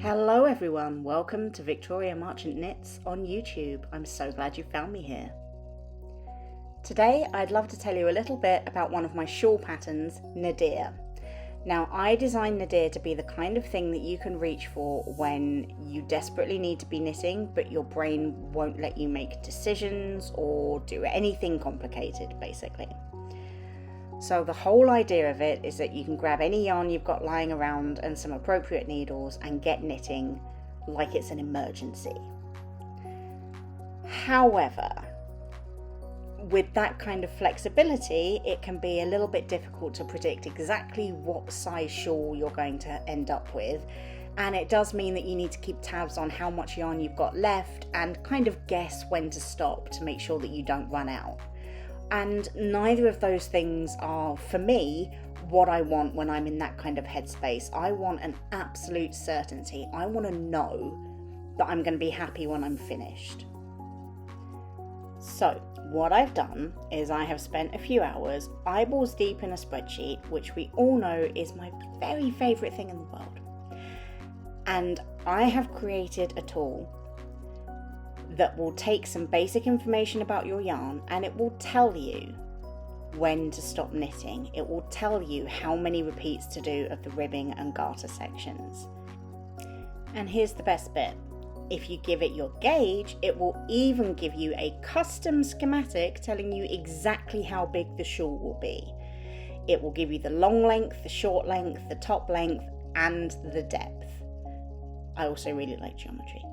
Hello everyone, welcome to Victoria Marchant Knits on YouTube. I'm so glad you found me here. Today I'd love to tell you a little bit about one of my shawl patterns, Nadir. Now I designed Nadir to be the kind of thing that you can reach for when you desperately need to be knitting but your brain won't let you make decisions or do anything complicated basically. So the whole idea of it is that you can grab any yarn you've got lying around and some appropriate needles and get knitting like it's an emergency. However, with that kind of flexibility, it can be a little bit difficult to predict exactly what size shawl you're going to end up with. And it does mean that you need to keep tabs on how much yarn you've got left and kind of guess when to stop to make sure that you don't run out. And neither of those things are, for me, what I want when I'm in that kind of headspace. I want an absolute certainty. I want to know that I'm going to be happy when I'm finished. So what I've done is I have spent a few hours eyeballs deep in a spreadsheet, which we all know is my very favourite thing in the world. And I have created a tool that will take some basic information about your yarn and it will tell you when to stop knitting. It will tell you how many repeats to do of the ribbing and garter sections. And here's the best bit. If you give it your gauge, it will even give you a custom schematic telling you exactly how big the shawl will be. It will give you the long length, the short length, the top length, and the depth. I also really like geometry.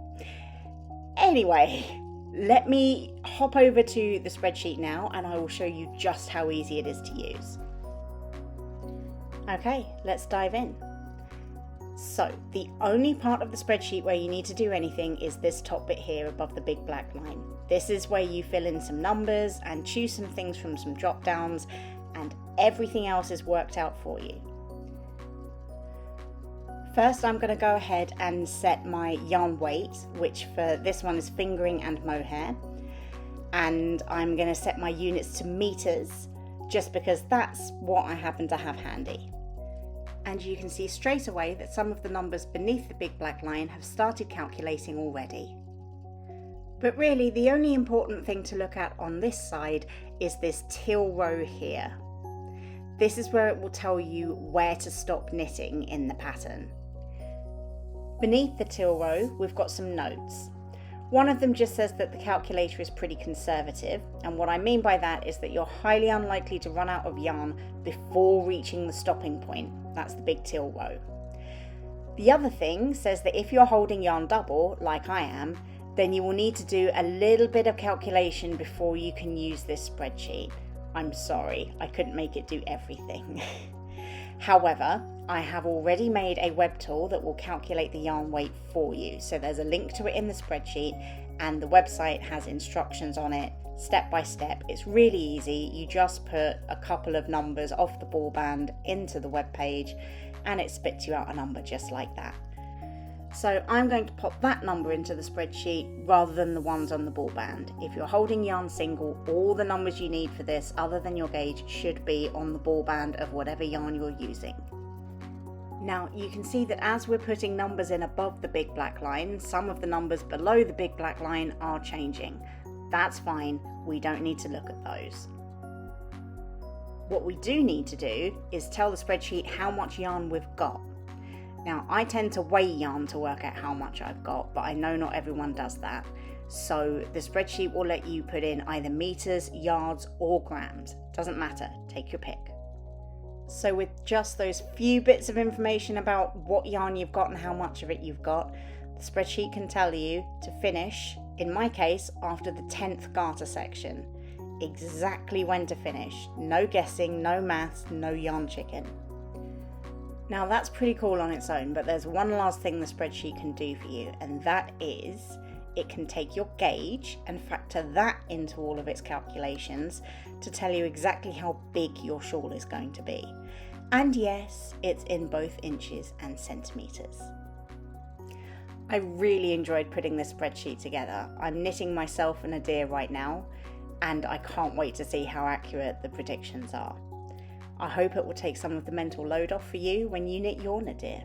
Anyway, let me hop over to the spreadsheet now and I will show you just how easy it is to use. Okay, let's dive in. So, the only part of the spreadsheet where you need to do anything is this top bit here above the big black line. This is where you fill in some numbers and choose some things from some drop downs, and everything else is worked out for you. First, I'm going to go ahead and set my yarn weight, which for this one is fingering and mohair. And I'm going to set my units to meters, just because that's what I happen to have handy. And you can see straight away that some of the numbers beneath the big black line have started calculating already. But really, the only important thing to look at on this side is this till row here. This is where it will tell you where to stop knitting in the pattern. Beneath the till row, we've got some notes. One of them just says that the calculator is pretty conservative, and what I mean by that is that you're highly unlikely to run out of yarn before reaching the stopping point. That's the big till row. The other thing says that if you're holding yarn double, like I am, then you will need to do a little bit of calculation before you can use this spreadsheet. I'm sorry, I couldn't make it do everything. However, I have already made a web tool that will calculate the yarn weight for you. So there's a link to it in the spreadsheet and the website has instructions on it step by step. It's really easy. You just put a couple of numbers off the ball band into the web page and it spits you out a number just like that. So I'm going to pop that number into the spreadsheet rather than the ones on the ball band. If you're holding yarn single, all the numbers you need for this other than your gauge should be on the ball band of whatever yarn you're using. Now you can see that as we're putting numbers in above the big black line, some of the numbers below the big black line are changing. That's fine, we don't need to look at those. What we do need to do is tell the spreadsheet how much yarn we've got. Now, I tend to weigh yarn to work out how much I've got, but I know not everyone does that. So the spreadsheet will let you put in either meters, yards, or grams. Doesn't matter, take your pick. So with just those few bits of information about what yarn you've got and how much of it you've got, the spreadsheet can tell you to finish, in my case, after the 10th garter section. Exactly when to finish. No guessing, no maths, no yarn chicken. Now that's pretty cool on its own, but there's one last thing the spreadsheet can do for you, and that is it can take your gauge and factor that into all of its calculations to tell you exactly how big your shawl is going to be. And yes, it's in both inches and centimetres. I really enjoyed putting this spreadsheet together. I'm knitting myself a Nadir right now, and I can't wait to see how accurate the predictions are. I hope it will take some of the mental load off for you when you knit your Nadir.